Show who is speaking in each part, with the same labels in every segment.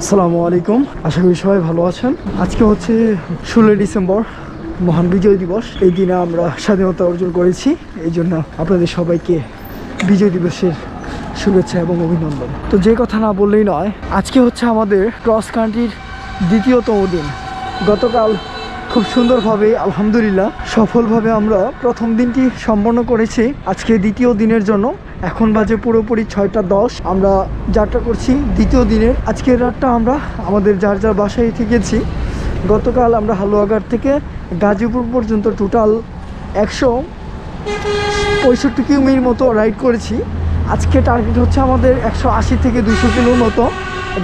Speaker 1: আসসালামু আলাইকুম, আশা করি সবাই ভালো আছেন। আজকে হচ্ছে 16 ডিসেম্বর, মহান বিজয় দিবস। এই দিনে আমরা স্বাধীনতা অর্জন করেছি, এই জন্য আপনাদের সবাইকে বিজয় দিবসের শুভেচ্ছা এবং অভিনন্দন। তো যে কথা না বললেই নয়, আজকে হচ্ছে আমাদের ক্রস কান্ট্রির দ্বিতীয়তম দিন। গতকাল খুব সুন্দরভাবে আলহামদুলিল্লাহ সফলভাবে আমরা প্রথম দিনটি সম্পন্ন করেছি। আজকে দ্বিতীয় দিনের জন্য এখন বাজে পুরোপুরি 6টা 10। আমরা যাত্রা করছি দ্বিতীয় দিনের। আজকের রাতটা আমরা আমাদের যার যার বাসায় থেকেছি। গতকাল আমরা হালুয়াঘাট থেকে গাজীপুর পর্যন্ত টোটাল 165 কিলোমিটার মতো রাইড করেছি। আজকে টার্গেট হচ্ছে আমাদের 180 থেকে 200 কিলোর মতো,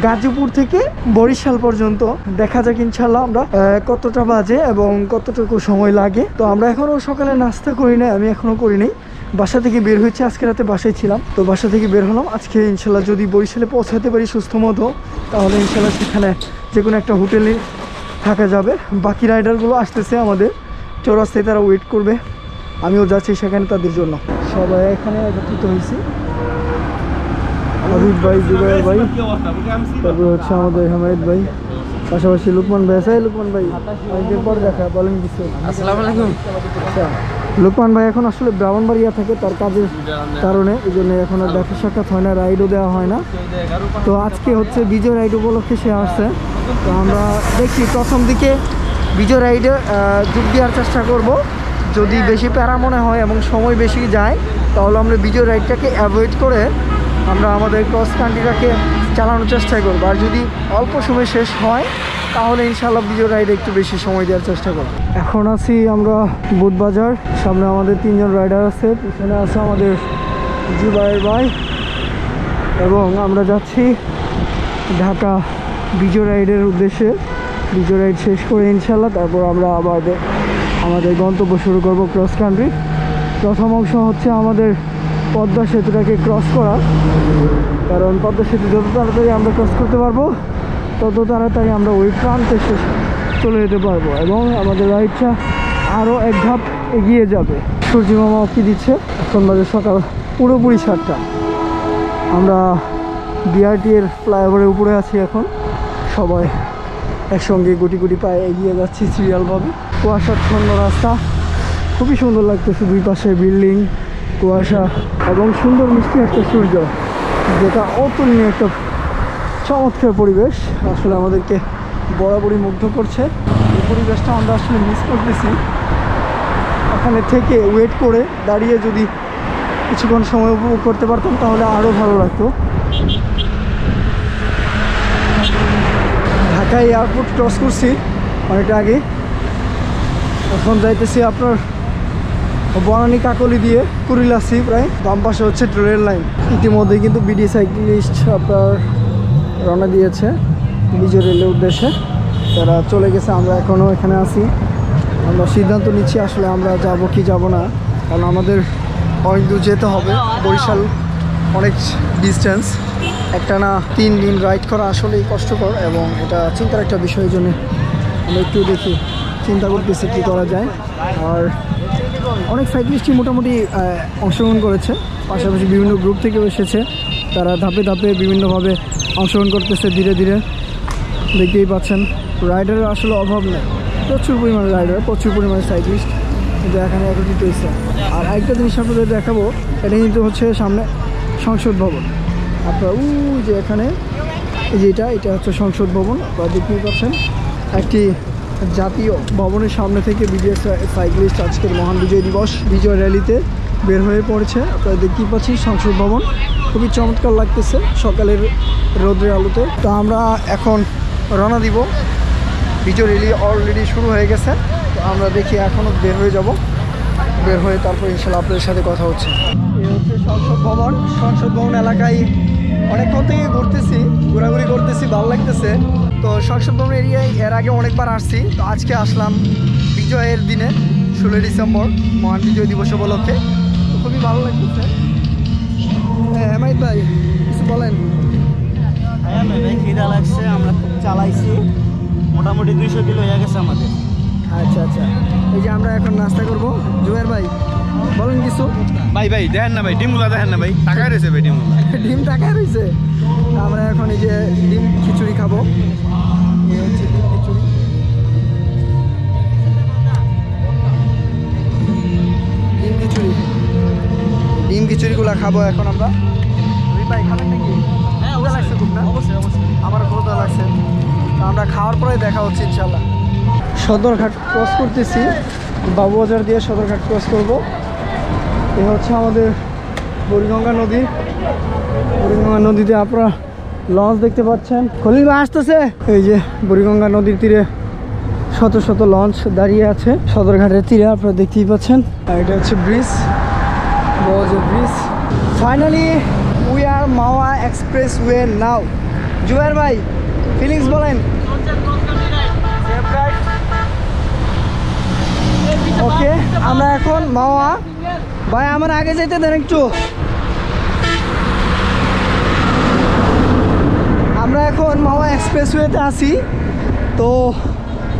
Speaker 1: গাজীপুর থেকে বরিশাল পর্যন্ত। দেখা যাক ইনশাল্লাহ আমরা কতটা বাজে এবং কতটুকু সময় লাগে। তো আমরা এখনও সকালে নাস্তা করি না, আমি এখনও করিনি। বাসা থেকে বের হয়েছে, আজকে রাতে বাসায় ছিলাম, তো বাসা থেকে বের হলাম। আজকে ইনশাল্লাহ যদি বরিশালে পৌঁছাতে পারি সুস্থ মতো, তাহলে ইনশাল্লাহ সেখানে যে কোনো একটা হোটেলে থাকা যাবে। বাকি রাইডারগুলো আসতেছে আমাদের চৌরাস্তায়, তারা ওয়েট করবে, আমিও যাচ্ছি সেখানে তাদের জন্য। সবাই এখানে একত্রিত হয়েছি। হাবিব ভাই, জুবাইর ভাই, তারপর হচ্ছে আমাদের হামায়েত ভাই, পাশাপাশি লুকমান ভাই আছে। লুকমান ভাই অনেকদিন পর দেখা, বলেন কিছু।
Speaker 2: আসসালামু আলাইকুম।
Speaker 1: আচ্ছা, লুকমান ভাই এখন আসলে ব্রাহ্মণবাড়িয়া থাকে, তার কাজের কারণে এই জন্য এখন আর দেখা সাক্ষাৎ হয় না, রাইডও দেওয়া হয় না। তো আজকে হচ্ছে বিজয় রাইড উপলক্ষে সে আসছে। তো আমরা দেখি প্রথম দিকে বিজয় রাইডে যোগ দেওয়ার চেষ্টা করব। যদি বেশি প্যারা মনে হয় এবং সময় বেশি যায়, তাহলে আমরা বিজয় রাইডটাকে অ্যাভয়েড করে আমরা আমাদের ক্রস কান্ট্রিটাকে চালানোর চেষ্টা করবো। আর যদি অল্প সময় শেষ হয়, তাহলে ইনশাআল্লাহ বিজয় রাইডে একটু বেশি সময় দেওয়ার চেষ্টা করব। এখন আছি আমরা বুধবাজার, সামনে আমাদের 3 জন রাইডার আছে, পিছনে আছে আমাদের জুবাইর ভাই, এবং আমরা যাচ্ছি ঢাকা বিজয় রাইডের উদ্দেশ্যে। বিজয় রাইড শেষ করে ইনশাআল্লাহ তারপর আমরা আবার আমাদের গন্তব্য শুরু করব ক্রস কান্ট্রি। প্রথম অংশ হচ্ছে আমাদের পদ্মা সেতুটাকে ক্রস করা, কারণ পদ্মা সেতু যত তাড়াতাড়ি আমরা ক্রস করতে পারবো, তত তাড়াতাড়ি আমরা ওই প্রান্তে চলে যেতে পারবো এবং আমাদের রাইডটা আরও এক ধাপ এগিয়ে যাবে। সূর্য মামা কি দিচ্ছে, এখন বাজে সকাল পুরোপুরি 7টা। আমরা বিআরটি এর ফ্লাইওভারের উপরে আছি এখন, সবাই একসঙ্গে গুটি গুটি পায়ে এগিয়ে যাচ্ছি সিরিয়ালভাবে। কুয়াশাচ্ছন্ন রাস্তা, খুবই সুন্দর লাগতেছে, দুই পাশে বিল্ডিং, কুয়াশা এবং সুন্দর মিষ্টি একটা সূর্য, যেটা অতুলনীয় একটা চমৎকার পরিবেশ। আসলে আমাদেরকে বরাবরই মুগ্ধ করছে। এই পরিবেশটা আমরা আসলে মিস করতেছি। এখানে থেকে ওয়েট করে দাঁড়িয়ে যদি কিছুক্ষণ সময় উপভোগ করতে পারতাম, তাহলে আরও ভালো লাগতো। ঢাকা এয়ারপোর্ট ক্রস করছি অনেকটা আগে, এখন যাইতেছি আপনার বনানী কাকলি দিয়ে কুড়িলাসি, প্রায় বাম পাশে হচ্ছে রেল লাইন। ইতিমধ্যে কিন্তু বিডি সাইক্লিস্ট আপনার রওনা দিয়েছে বিজয় রেলের উদ্দেশ্যে, তারা চলে গেছে। আমরা এখনও এখানে আছি, আমরা সিদ্ধান্ত নিচ্ছি আসলে আমরা যাব কি যাব না, কারণ আমাদের অনেক দূর যেতে হবে। বরিশাল অনেক ডিস্টেন্স, একটা না 3 দিন রাইড করা আসলেই কষ্টকর এবং এটা চিন্তার একটা বিষয়ের জন্য আমরা একটু দেখি চিন্তা করতেছি কী করা যায়। আর অনেক সাইক্লিস্টই মোটামুটি অংশগ্রহণ করেছে, পাশাপাশি বিভিন্ন গ্রুপ থেকেও এসেছে, তারা ধাপে ধাপে বিভিন্নভাবে অংশগ্রহণ করতেছে ধীরে ধীরে। দেখতেই পাচ্ছেন রাইডারের আসলে অভাব নেই, প্রচুর পরিমাণে রাইডার, প্রচুর পরিমাণে সাইক্লিস্ট কিন্তু এখানে একত্রিত হয়েছে। আর আরেকটা জিনিস আপনাদের দেখাবো, এটা কিন্তু হচ্ছে সামনে সংসদ ভবন। আপনারা যে এখানে এই যে এটা হচ্ছে সংসদ ভবন, আপনারা দেখতেই পাচ্ছেন। একটি জাতীয় ভবনের সামনে থেকে বিজয় সাইক্লিস্ট আজকের মহান বিজয় দিবস বিজয় র্যালিতে বের হয়ে পড়েছে। আপনারা দেখতেই পাচ্ছি সংসদ ভবন, খুবই চমৎকার লাগতেছে সকালের রোদের আলোতে। তো আমরা এখন রওনা দিব, বিজয় র্যালি অলরেডি শুরু হয়ে গেছে। তো আমরা দেখি এখনও বের হয়ে যাব, বের হয়ে তারপর ইনশাল্লাহ আপনাদের সাথে কথা হচ্ছে। এই হচ্ছে সংসদ ভবন। সংসদ ভবন এলাকায় অনেকক্ষণ থেকে ঘোরাঘুরি করতেছি, ভালো লাগতেছে। তো সংসদ ভবন এরিয়ায় এর আগে অনেকবার আসছি, তো আজকে আসলাম বিজয়ের দিনে 16 ডিসেম্বর মহান বিজয় দিবস উপলক্ষে, তো খুবই ভালো লাগতেছে। হ্যাঁ হামায়েত ভাই কিছু বলেন।
Speaker 2: হ্যাঁ ভাই, খিদা লাগছে, আমরা খুব চালাইছি, মোটামুটি 200 কিলো হয়ে গেছে আমাদের।
Speaker 1: আচ্ছা আচ্ছা, এই যে আমরা এখন নাস্তা করবো। জুবাইর ভাই বলেন কিছু।
Speaker 3: ভাই দেখেন না ভাই, ডিমগুলা দেখেন না ভাই, টাকায় রয়েছে ভাই, ডিমগুলা
Speaker 1: ডিম টাকায় রয়েছে। আমরা এখন এই যে ডিম খিচুড়ি খাবো। এই হচ্ছে ডিম খিচুড়ি। ডিম খিচুড়ি, ডিম খিচুড়িগুলো খাবো এখন আমরা। ভাই খাবেন নাকি?
Speaker 2: হ্যাঁ
Speaker 1: ক্ষুধা লাগছে খুব না?
Speaker 2: অবশ্যই অবশ্যই।
Speaker 1: আমার ক্ষুধা লাগছে, তো আমরা খাওয়ার পরে দেখা হচ্ছে ইনশাল্লাহ। সদরঘাট ক্রস করতেছি, বাবুবাজার দিয়ে সদরঘাট ক্রস করব। এ হচ্ছে আমাদের বুড়িগঙ্গা নদী। বুড়িগঙ্গা নদীতে আপনারা লঞ্চ দেখতে পাচ্ছেন। খলিল ভাই আসতেছে। এই যে বুড়িগঙ্গা নদীর তীরে শত শত লঞ্চ দাঁড়িয়ে আছে সদরঘাটের তীরে, আপনারা দেখতেই পাচ্ছেন। আর এটা হচ্ছে bridge, Babubazar bridge. Finally we are Mawa expressway now. Jubair ভাই ফিলিংস বলেন। ওকে, আমরা এখন মাওয়া। ভাই আমার আগে যেতে দেন একটু। আমরা এখন মাওয়া এক্সপ্রেসওয়েতে আছি, তো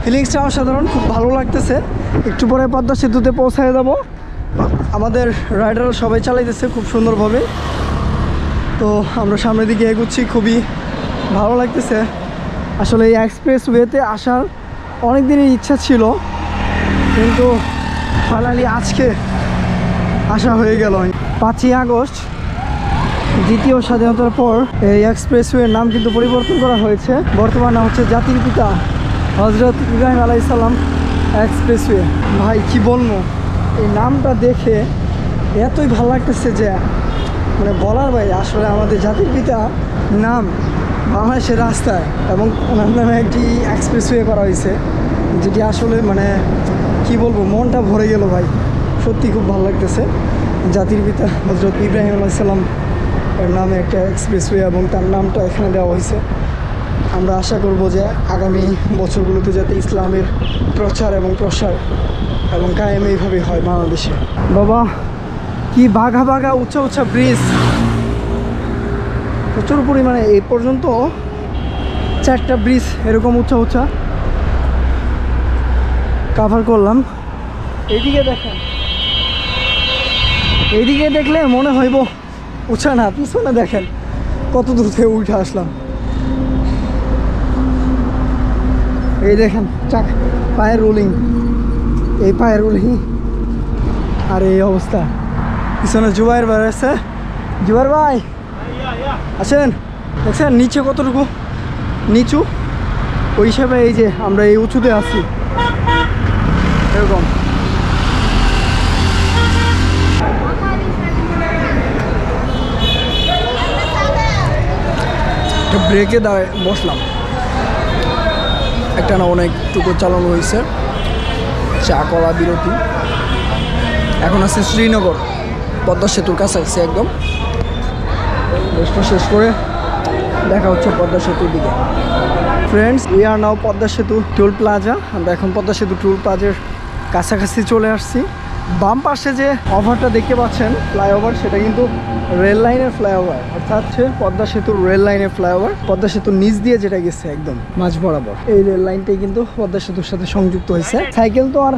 Speaker 1: ফিলিংসটা অসাধারণ, খুব ভালো লাগতেছে। একটু পরে পদ্মা সেতুতে পৌঁছায় যাব। আমাদের রাইডার সবাই চালাইতেছে খুব সুন্দরভাবে, তো আমরা সামনের দিকে এগোচ্ছি, খুবই ভালো লাগতেছে। আসলে এই এক্সপ্রেসওয়েতে আসার অনেক দিনের ইচ্ছা ছিল, কিন্তু ফাইনালি আজকে আসা হয়ে গেল। 5ই আগস্ট দ্বিতীয় স্বাধীনতার পর এই এক্সপ্রেসওয়ের নাম কিন্তু পরিবর্তন করা হয়েছে। বর্তমান নাম হচ্ছে জাতির পিতা হজরত ইব্রাহিম আলাইহিস সালাম এক্সপ্রেসওয়ে। ভাই কি বলবো, এই নামটা দেখে এতই ভালো লাগতেছে যে মানে বলার বাইরে। আসলে আমাদের জাতির পিতা নাম বাংলাদেশের রাস্তায় এবং ওনার নামে একটি এক্সপ্রেসওয়ে করা হয়েছে, যেটি আসলে মানে কি বলবো, মনটা ভরে গেল ভাই। সত্যি খুব ভালো লাগতেছে। জাতির পিতা হজরত ইব্রাহিম আলাইহিস সালাম এর নামে একটা এক্সপ্রেসওয়ে এবং তার নামটা এখানে দেওয়া হয়েছে। আমরা আশা করব যে আগামী বছরগুলোতে যাতে ইসলামের প্রচার এবং প্রসার এবং কায়েম এইভাবে হয় বাংলাদেশে। বাবা কি বাঘা বাঘা উঁচা উঁচা ব্রিজ, প্রচুর পরিমাণে। এই পর্যন্ত 4টা ব্রিজ এরকম উঁচা উঁচা কাভার করলাম। এইদিকে দেখেন, এইদিকে দেখলে মনে হইব উঁচা না, পিছনে দেখেন কত দূর থেকে উঠে আসলাম। এই দেখেন চাক, পায়ের রোলিং, এই পায়ের রোলিং, আর এই অবস্থা। পিছনে জুবাইর ভাই আছে। জুবাইর ভাই আছেন? দেখছেন নিচে কতটুকু নিচু, ওই হিসাবে এই যে আমরা এই উঁচুতে আছি এরকম। ব্রেকে দাঁড়ায় বসলাম, একটা না অনেকটুকু চালানো হয়েছে। চা করা বিরতি। এখন আছে শ্রীনগর, পদ্মা সেতুর কাছাকাছি একদম। রেস্টটা শেষ করে দেখা হচ্ছে পদ্মা সেতুর দিকে। ফ্রেন্ডস, উই আর নাও পদ্মা সেতু টোল প্লাজা। আমরা এখন পদ্মা সেতু টোল প্লাজার কাছাকাছি চলে আসছি। বাম পাশে যে ওভারটা দেখতে পাচ্ছেন ফ্লাইওভার, সেটা কিন্তু রেল লাইনের ফ্লাইওভার, অর্থাৎ পদ্মা সেতুর রেল লাইনের ফ্লাইওভার। পদ্মা সেতুর নিচ দিয়ে যেটা গেছে একদম মাঝ বরাবর, এই রেল লাইনটাই কিন্তু পদ্মা সেতুর সাথে সংযুক্ত হয়েছে। সাইকেল তো আর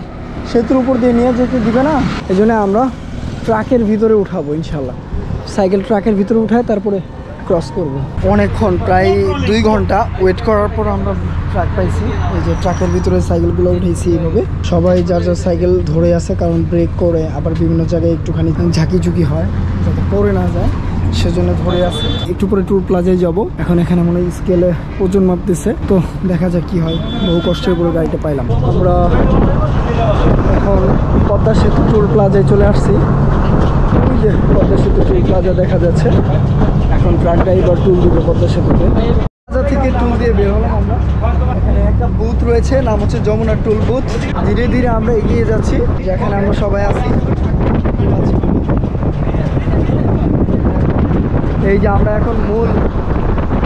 Speaker 1: সেতুর উপর দিয়ে নিয়ে যেতে দিবে না, এই জন্য আমরা ট্রাকের ভিতরে উঠাবো ইনশাল্লাহ। সাইকেল ট্রাকের ভিতরে উঠায় তারপরে ক্রস করব। অনেকক্ষণ প্রায় 2 ঘন্টা ওয়েট করার পর আমরা ট্রাক পাইছি। এই যে ট্রাকের ভিতরে সাইকেলগুলো উঠেছি এইভাবে। সবাই যার যার সাইকেল ধরে আছে, কারণ ব্রেক করে আবার বিভিন্ন জায়গায় একটুখানি ঝাঁকি ঝুঁকি হয় যাতে পড়ে না যায়, সেজন্য ধরে আছে। একটু পরে টুল প্লাজায় যাব। এখন এখানে মনে হয় স্কেলে ওজন মাপতেছে, তো দেখা যাক কি হয়। বহু কষ্টের করে গাড়িটা পাইলাম। আমরা এখন পদ্মা সেতু টুল প্লাজায় চলে আসছি। ওই যে পদ্মা সেতু টুল প্লাজা দেখা যাচ্ছে। এখন ট্রাক ড্রাইভার টুল দিবে পদ্মা সেতুতে। প্লাজা থেকে টুল দিয়ে বের হলাম আমরা। এখানে একটা বুথ রয়েছে, নাম হচ্ছে যমুনা টুল বুথ। ধীরে ধীরে আমরা এগিয়ে যাচ্ছি, যেখানে আমরা সবাই আছি। এই যে আমরা এখন মূল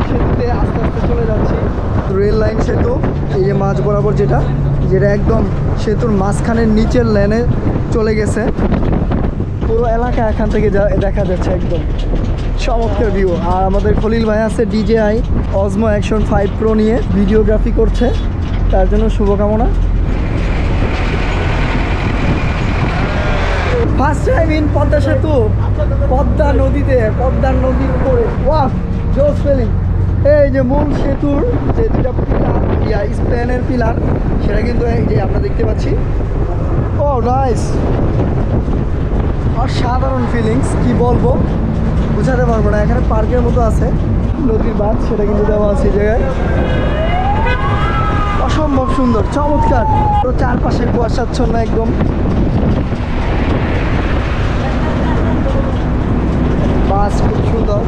Speaker 1: সেতুতে আস্তে আস্তে চলে যাচ্ছি। রেল লাইন সেতু, এই যে মাঝ বরাবর যেটা একদম সেতুর মাঝখানের নিচের লেনে চলে গেছে। পুরো এলাকা এখান থেকে দেখা যাচ্ছে, একদম চমৎকার ভিউ। আর আমাদের খলিল ভাই আছে DJI Osmo Action 5 Pro নিয়ে ভিডিওগ্রাফি করছে, তার জন্য শুভকামনা। ফার্স্ট টাইম ইন পদ্মা সেতু, পদ্মা নদীতে, পদ্মার নদীর উপরে। ওয়াও, জোস ফিলিং। এই যে মূল সেতুর যে দুটা পিলার স্প্যানের পিলার, সেটা কিন্তু এই যে আমরা দেখতে পাচ্ছি। ও নাইস, অসাধারণ ফিলিংস, কি বলবো বোঝাতে পারবো না। এখানে পার্কের মতো আছে, নদীর বাঁধ সেটা কিন্তু দেওয়া আছে এই জায়গায়। অসম্ভব সুন্দর, চমৎকার। তো চারপাশে কুয়াশাচ্ছন্ন একদম। বাস খুব সুন্দর,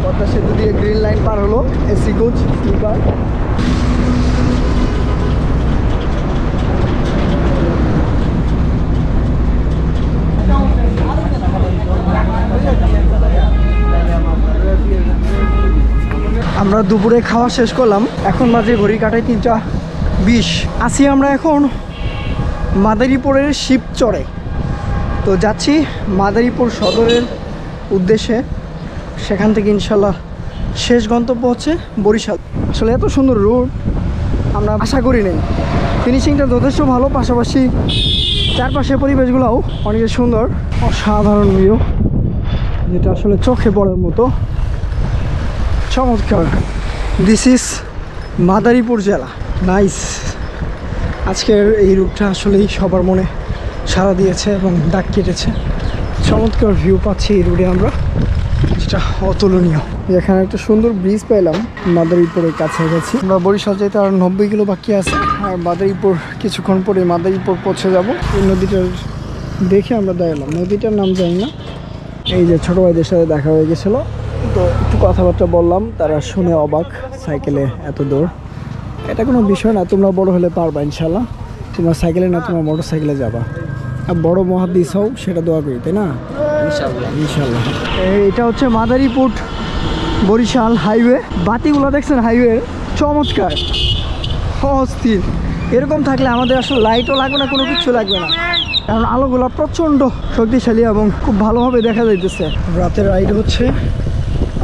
Speaker 1: পদ্মা সেতু দিয়ে গ্রিন লাইন পার হলো, এসি কোচ স্লিপার। আমরা দুপুরে খাওয়া শেষ করলাম, এখন মাঝে ঘড়ি কাটায় 3:20। আসি আমরা এখন মাদারীপুরের শিবচরে। তো যাচ্ছি মাদারীপুর সদরের উদ্দেশ্যে, সেখান থেকে ইনশাল্লাহ শেষ গন্তব্য হচ্ছে বরিশাল। আসলে এত সুন্দর রোড আমরা আশা করি নাই। ফিনিশিংটা যথেষ্ট ভালো, পাশাপাশি চারপাশের পরিবেশগুলোও অনেক সুন্দর। অসাধারণ ভিউ, যেটা আসলে চোখে পড়ার মতো চমৎকার। দিস ইজ মাদারীপুর জেলা। নাইস। আজকের এই রুটটা আসলেই সবার মনে সাড়া দিয়েছে এবং দাগ কেটেছে। চমৎকার ভিউ পাচ্ছি এই রুটে আমরা, যেটা অতুলনীয়। এখানে একটা সুন্দর ব্রিজ পেলাম মাদারীপুরের কাছাকাছি। আমরা বরিশাল যেতে আর 90 কিলো বাকি আছে, আর মাদারীপুর কিছুক্ষণ পরে মাদারীপুর পৌঁছে যাব। এই নদীটার দেখে আমরা দাঁড়ালাম, নদীটার নাম জানি না। এই যে ছোটো ভাইদের সাথে দেখা হয়ে গেছিলো, তো একটু কথাবার্তা বললাম, তারা শুনে অবাক, সাইকেলে এত দূর। এটা কোনো বিষয় না, তোমরা বড় হলে পারবা ইনশাল্লাহ। তোমরা সাইকেলে না, তোমরা মোটর সাইকেলে যাবা। আর বড় মহাদিস হও সেটা দোয়া করি, তাই না? ইনশাল্লাহ ইনশাল্লাহ। এটা হচ্ছে মাদারীপুর বরিশাল হাইওয়ে। বাতিগুলো দেখছেন হাইওয়ের, চমৎকার, অস্থির। এরকম থাকলে আমাদের আসলে লাইটও লাগবে না, কোনো কিছু লাগবে না, কারণ আলোগুলো প্রচণ্ড শক্তিশালী এবং খুব ভালোভাবে দেখা যাইতেছে। রাতের রাইড হচ্ছে,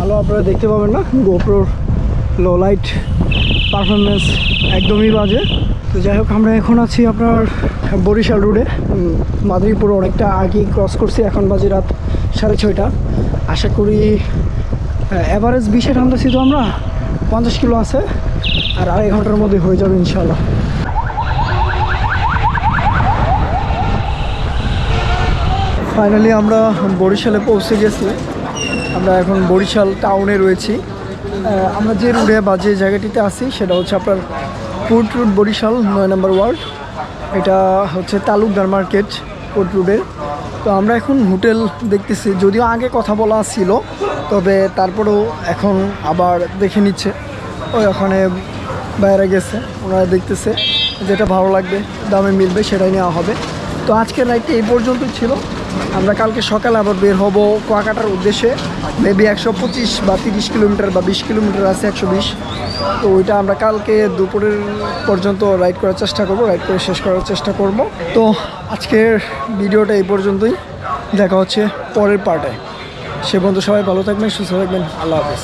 Speaker 1: আলো আপনারা দেখতে পাবেন না, গোপ্রোর লো লাইট পারফরমেন্স একদমই বাজে। তো যাই হোক, আমরা এখন আছি আপনার বরিশাল রোডে। মাদারীপুর অনেকটা আগে ক্রস করছি, এখন বাজে রাত 6:30। আশা করি অ্যাভারেজ 20-এ টানতেছি, তো আমরা 50 কিলো আছে, আর 2.5 ঘন্টার মধ্যে হয়ে যাবে ইনশাল্লাহ। ফাইনালি আমরা বরিশালে পৌঁছে গেছি। আমরা এখন বরিশাল টাউনে রয়েছি। আমরা যে রুটে বা যে জায়গাটিতে আছি সেটা হচ্ছে আপনার পোর্ট রোড বরিশাল 9 নম্বর ওয়ার্ড। এটা হচ্ছে তালুকদার মার্কেট পোর্ট রোডের। তো আমরা এখন হোটেল দেখতেছি, যদিও আগে কথা বলা ছিল, তবে তারপরেও এখন আবার দেখে নিচ্ছে। ওই ওখানে বাইরে গেছে, ওনারা দেখতেছে যেটা ভালো লাগবে, দামে মিলবে সেটাই নেওয়া হবে। তো আজকের রাইডটা এই পর্যন্তই ছিল। আমরা কালকে সকালে আবার বের হব কুয়াকাটার উদ্দেশ্যে। মেবি 125 বা 30 কিলোমিটার বা 20 কিলোমিটার আছে, 120। তো ওইটা আমরা কালকে দুপুরের পর্যন্ত রাইড করার চেষ্টা করব, রাইড করে শেষ করার চেষ্টা করব। তো আজকের ভিডিওটা এই পর্যন্তই, দেখা হচ্ছে পরের পার্টে। সে পর্যন্ত সবাই ভালো থাকবেন, সুস্থ থাকবেন, আল্লাহ হাফেজ।